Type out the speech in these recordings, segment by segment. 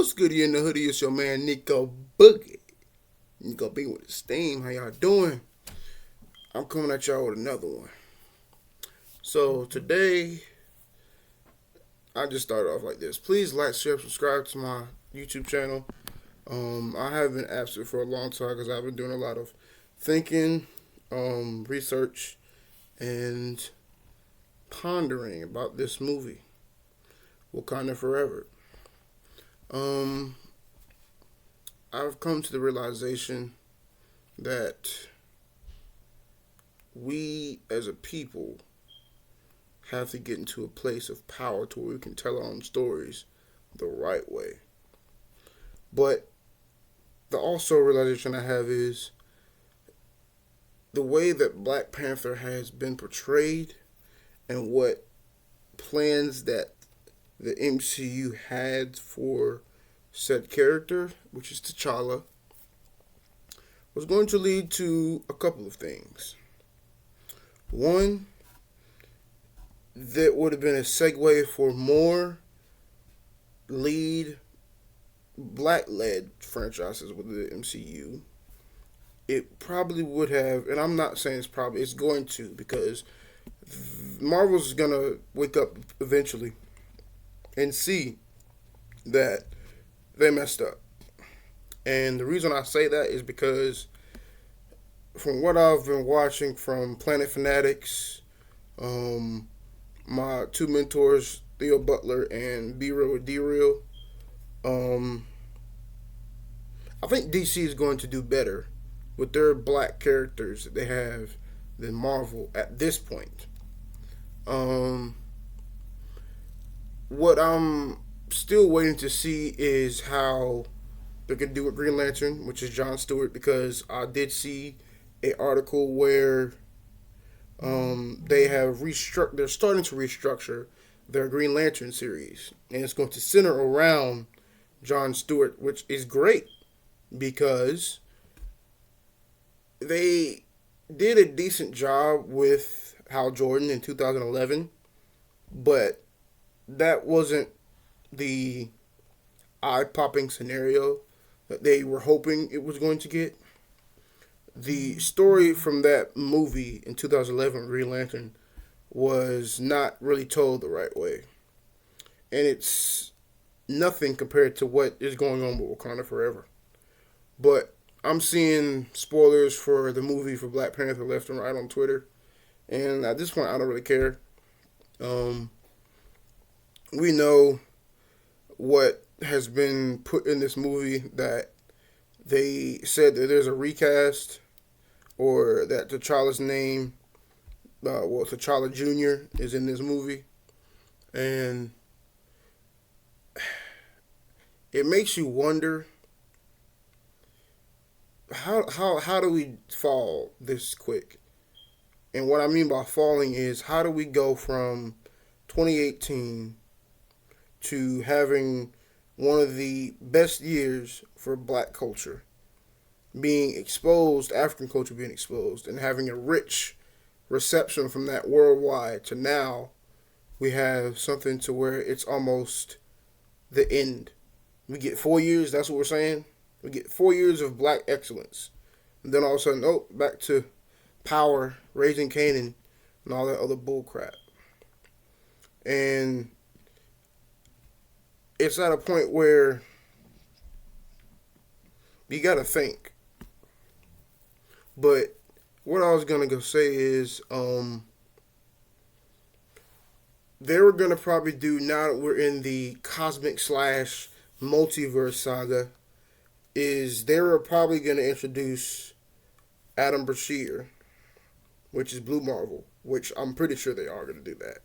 What's good in the hoodie? It's your man Nico Boogie. Nico B with the steam. How y'all doing? I'm coming at y'all with another one. So today, I just started off like this. Please like, share, subscribe to my YouTube channel. I have been absent for a long time because I've been doing a lot of thinking, research, and pondering about this movie, Wakanda Forever. I've come to the realization that we as a people have to get into a place of power to where we can tell our own stories the right way. But the also realization I have is the way that Black Panther has been portrayed and what plans that the MCU had for said character, which is T'Challa, was going to lead to a couple of things. One, that would have been a segue for more lead black-led franchises with the MCU. It probably would have, and I'm not saying it's going to, because Marvel's going to wake up eventually and see that they messed up. And the reason I say that is because from what I've been watching from Planet Fanatics, my two mentors, Theo Butler and B-Real with D-Real, I think DC is going to do better with their black characters that they have than Marvel at this point. What I'm still waiting to see is how they're going to do with Green Lantern, which is John Stewart, because I did see an article where they're starting to restructure their Green Lantern series, and it's going to center around John Stewart, which is great because they did a decent job with Hal Jordan in 2011, but that wasn't the eye-popping scenario that they were hoping it was going to get. The story from that movie in 2011, Green Lantern, was not really told the right way. And it's nothing compared to what is going on with Wakanda Forever. But I'm seeing spoilers for the movie for Black Panther left and right on Twitter. And at this point, I don't really care. We know what has been put in this movie, that they said that there's a recast, or that T'Challa's name, T'Challa Jr. is in this movie. And it makes you wonder, how do we fall this quick? And what I mean by falling is, how do we go from 2018 to having one of the best years for black culture being exposed, African culture being exposed, and having a rich reception from that worldwide, to now we have something to where it's almost the end. We get 4 years, that's what we're saying. We get 4 years of black excellence. And then all of a sudden, back to power, raising Canaan, and all that other bull crap. And it's at a point where you gotta think. But what I was gonna go say is, they were gonna probably do, now that we're in the cosmic / multiverse saga, is they were probably gonna introduce Adam Brashear, which is Blue Marvel, which I'm pretty sure they are gonna do that,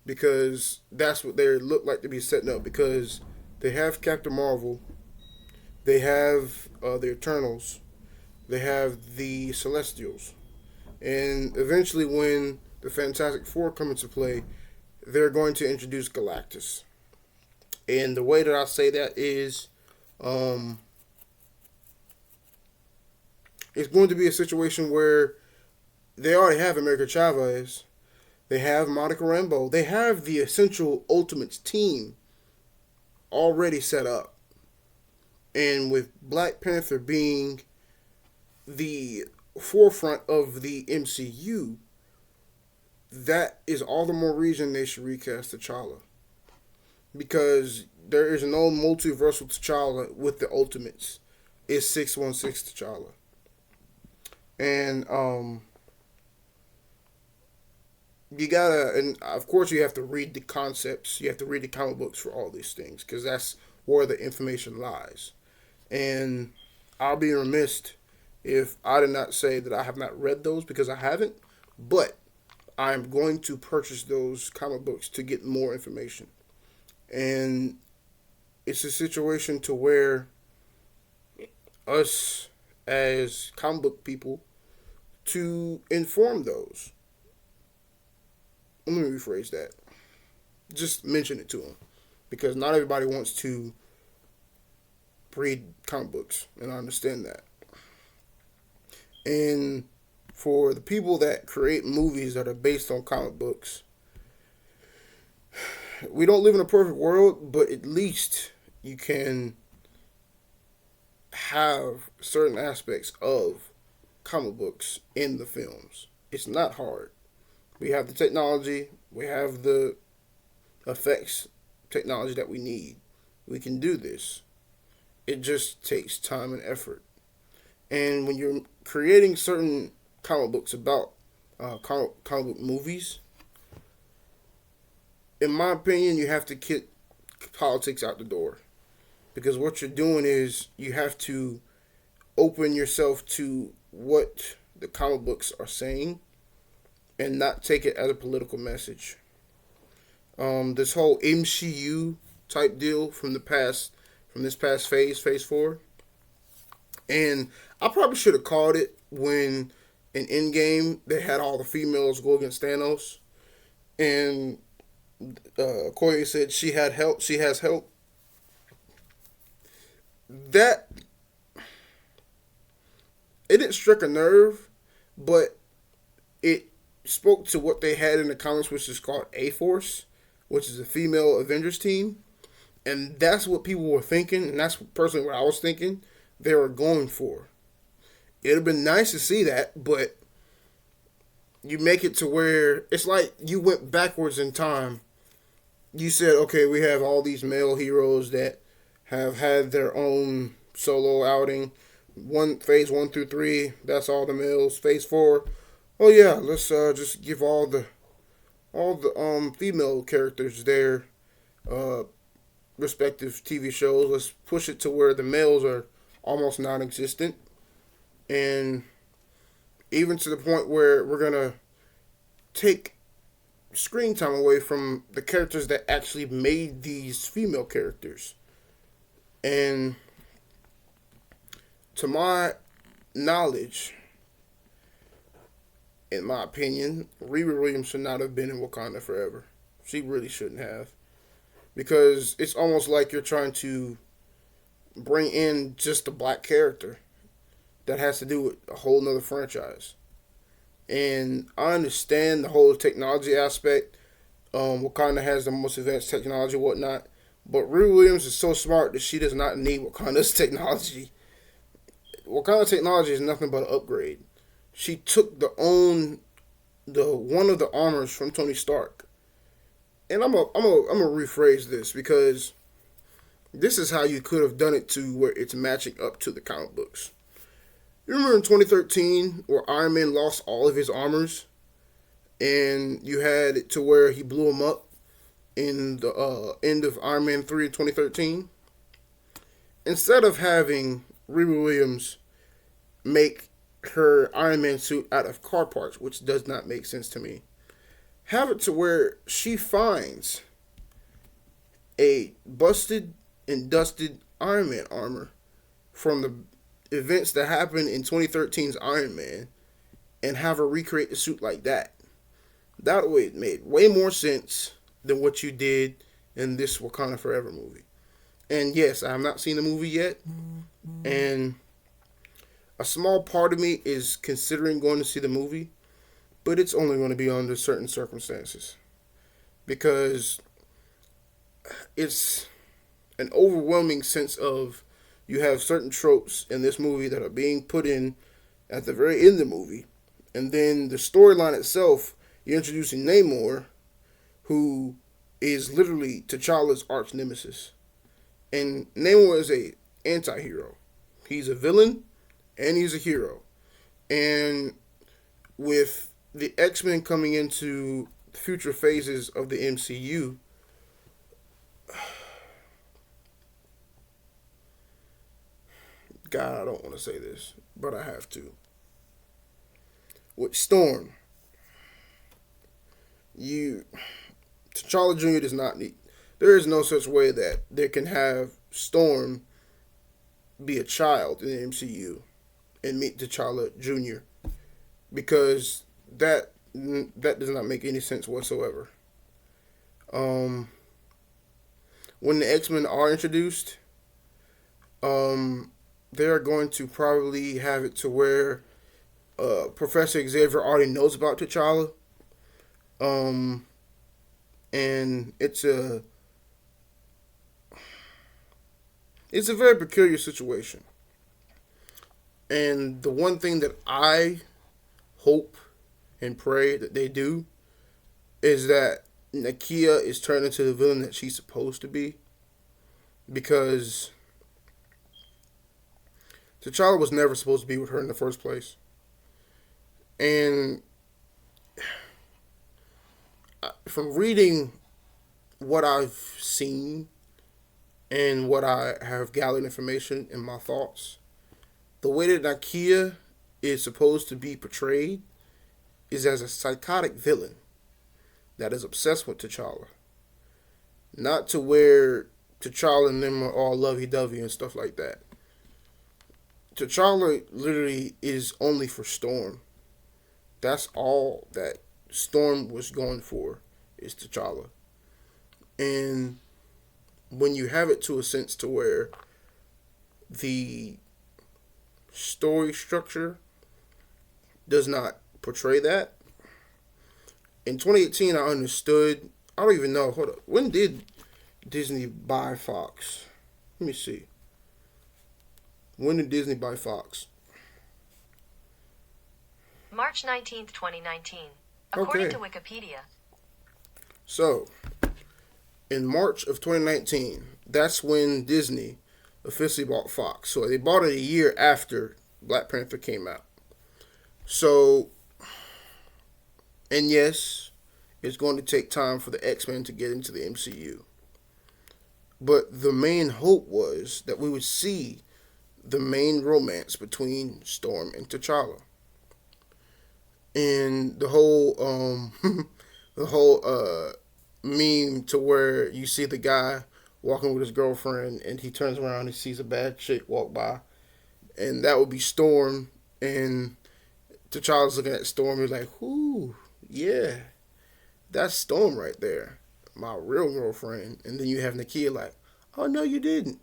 because that's what they look like to be setting up. Because they have Captain Marvel, they have the Eternals, they have the Celestials, and eventually when the Fantastic Four come into play, they're going to introduce Galactus. And the way that I say that is, it's going to be a situation where they already have America Chavez, they have Monica Rambeau, they have the essential Ultimates team already set up. And with Black Panther being the forefront of the MCU, that is all the more reason they should recast T'Challa. Because there is no multiversal T'Challa with the Ultimates. It's 616 T'Challa. And you gotta, and of course you have to read the concepts. You have to read the comic books for all these things because that's where the information lies. And I'll be remiss if I did not say that I have not read those because I haven't. But I'm going to purchase those comic books to get more information. And it's a situation to where us as comic book people to inform those. Let me rephrase that. Just mention it to them because not everybody wants to read comic books, and I understand that. And for the people that create movies that are based on comic books, we don't live in a perfect world, but at least you can have certain aspects of comic books in the films. It's not hard. We have the technology, we have the effects technology that we need. We can do this. It just takes time and effort. And when you're creating certain comic books about comic book movies, in my opinion, you have to kick politics out the door. Because what you're doing is you have to open yourself to what the comic books are saying and not take it as a political message. This whole MCU type deal from this past phase 4. And I probably should have called it when in Endgame they had all the females go against Thanos. And Koye said she had help, she has help. That it didn't strike a nerve, but it spoke to what they had in the comics, which is called A-Force, which is a female Avengers team. And that's what people were thinking, and that's personally what I was thinking they were going for. It would have been nice to see that, but you make it to where it's like you went backwards in time. You said, okay, we have all these male heroes that have had their own solo outing. Phase 1 through 3, that's all the males. Phase 4, oh yeah, let's just give all the female characters their respective TV shows. Let's push it to where the males are almost non-existent, and even to the point where we're gonna take screen time away from the characters that actually made these female characters. And to my knowledge, in my opinion, Riri Williams should not have been in Wakanda Forever. She really shouldn't have. Because it's almost like you're trying to bring in just a black character that has to do with a whole nother franchise. And I understand the whole technology aspect. Wakanda has the most advanced technology and whatnot. But Riri Williams is so smart that she does not need Wakanda's technology. Wakanda technology is nothing but an upgrade. She took the one of the armors from Tony Stark. And I'm a rephrase this because this is how you could have done it to where it's matching up to the comic books. You remember in 2013 where Iron Man lost all of his armors, and you had it to where he blew them up in the end of Iron Man 3 in 2013? Instead of having Riri Williams make her Iron Man suit out of car parts, which does not make sense to me, have it to where she finds a busted and dusted Iron Man armor from the events that happened in 2013's Iron Man and have her recreate the suit like that. That would made way more sense than what you did in this Wakanda Forever movie. And yes, I have not seen the movie yet. And a small part of me is considering going to see the movie, but it's only going to be under certain circumstances. Because it's an overwhelming sense of you have certain tropes in this movie that are being put in at the very end of the movie, and then the storyline itself, you're introducing Namor, who is literally T'Challa's arch nemesis. And Namor is a anti-hero. He's a villain and he's a hero. And with the X-Men coming into future phases of the MCU, God, I don't want to say this, but I have to. With Storm, you T'Challa Jr. does not need. There is no such way that there can have Storm be a child in the MCU and meet T'Challa Jr. because that does not make any sense whatsoever. When the X-Men are introduced, they are going to probably have it to where Professor Xavier already knows about T'Challa. And it's a very peculiar situation. And the one thing that I hope and pray that they do is that Nakia is turned into the villain that she's supposed to be. Because T'Challa was never supposed to be with her in the first place. And from reading what I've seen and what I have gathered information in my thoughts, the way that Nakia is supposed to be portrayed is as a psychotic villain that is obsessed with T'Challa. Not to where T'Challa and them are all lovey-dovey and stuff like that. T'Challa literally is only for Storm. That's all that Storm was going for, is T'Challa. And when you have it to a sense to where the story structure does not portray that. In 2018, I understood. I don't even know. Hold up. When did Disney buy Fox? Let me see. When did Disney buy Fox? March 19th, 2019. According to Wikipedia. So, in March of 2019, that's when Disney officially bought Fox. So they bought it a year after Black Panther came out. So, and yes, it's going to take time for the X-Men to get into the MCU. But the main hope was that we would see the main romance between Storm and T'Challa. And the whole meme to where you see the guy walking with his girlfriend and he turns around and sees a bad chick walk by, and that would be Storm, and T'Challa's looking at Storm and he's like, "Ooh, yeah, that's Storm right there, my real girlfriend." And then you have Nakia like, "Oh no, you didn't."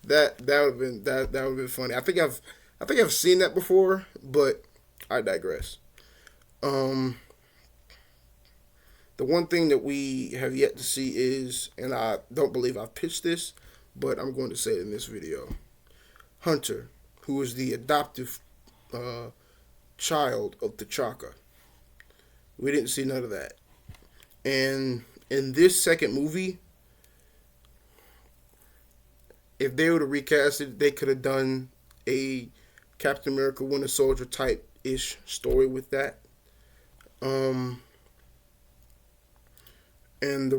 that would have been that would have been funny. I think I've seen that before, but I digress. The one thing that we have yet to see is, and I don't believe I've pitched this, but I'm going to say it in this video. Hunter, who is the adoptive child of T'Chaka. We didn't see none of that. And in this second movie, if they would have recast it, they could have done a Captain America Winter Soldier type-ish story with that. And the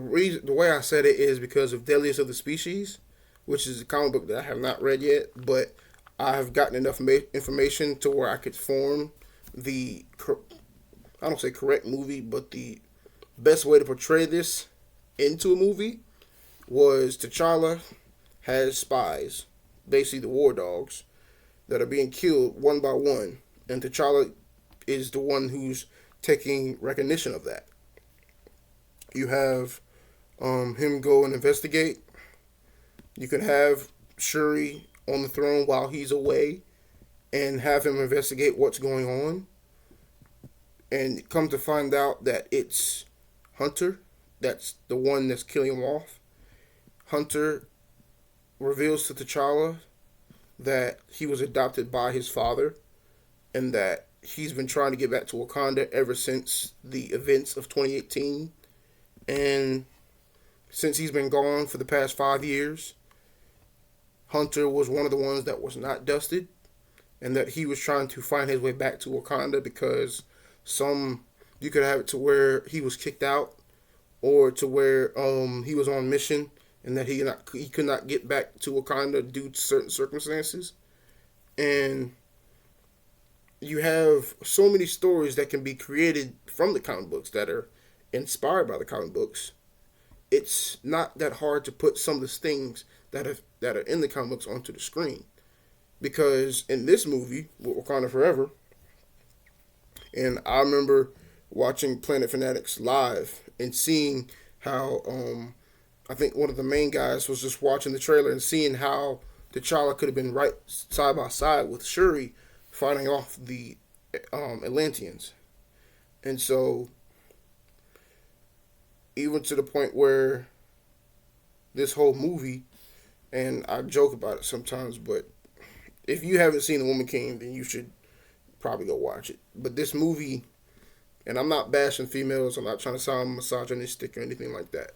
way I said it is because of Deadliest of the Species, which is a comic book that I have not read yet, but I have gotten enough information to where I could form the, I don't say correct movie, but the best way to portray this into a movie was T'Challa has spies, basically the war dogs, that are being killed one by one, and T'Challa is the one who's taking recognition of that. You have him go and investigate. You can have Shuri on the throne while he's away and have him investigate what's going on. And come to find out that it's Hunter that's the one that's killing him off. Hunter reveals to T'Challa that he was adopted by his father and that he's been trying to get back to Wakanda ever since the events of 2018. And since he's been gone for the past 5 years, Hunter was one of the ones that was not dusted, and that he was trying to find his way back to Wakanda because you could have it to where he was kicked out, or to where he was on mission and that he could not get back to Wakanda due to certain circumstances. And you have so many stories that can be created from the comic books that are inspired by the comic books. It's not that hard to put some of the things that are in the comic books onto the screen, because in this movie with Wakanda Forever, and I remember watching Planet Fanatics live and seeing how I think one of the main guys was just watching the trailer and seeing how T'Challa could have been right side by side with Shuri fighting off the Atlanteans. And so, even to the point where this whole movie, and I joke about it sometimes, but if you haven't seen The Woman King, then you should probably go watch it. But this movie, and I'm not bashing females, I'm not trying to sound misogynistic or anything like that.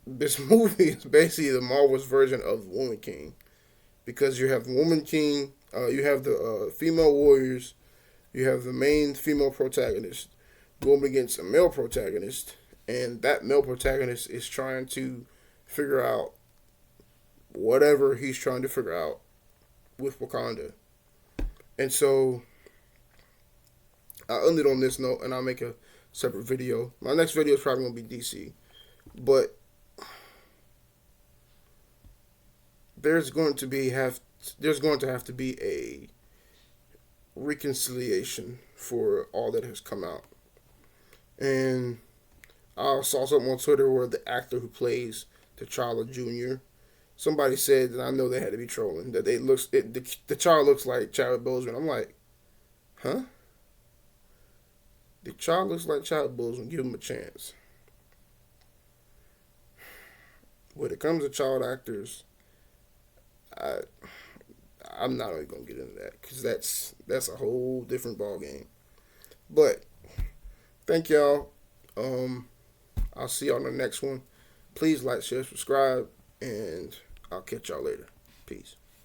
This movie is basically the Marvel's version of Woman King, because you have Woman King, you have the female warriors, you have the main female protagonist going against a male protagonist, and that male protagonist is trying to figure out whatever he's trying to figure out with Wakanda. And so I'll end it on this note, and I'll make a separate video. My next video is probably going to be DC, but there's going to have to be a reconciliation for all that has come out. And I saw something on Twitter where the actor who plays T'Challa Jr., somebody said, and I know they had to be trolling, that T'Challa looks like Chadwick Boseman. I'm like, huh? T'Challa looks like Chadwick Boseman. Give him a chance. When it comes to child actors, I'm not even gonna get into that because that's a whole different ball game. But thank y'all. I'll see y'all on the next one. Please like, share, subscribe, and I'll catch y'all later. Peace.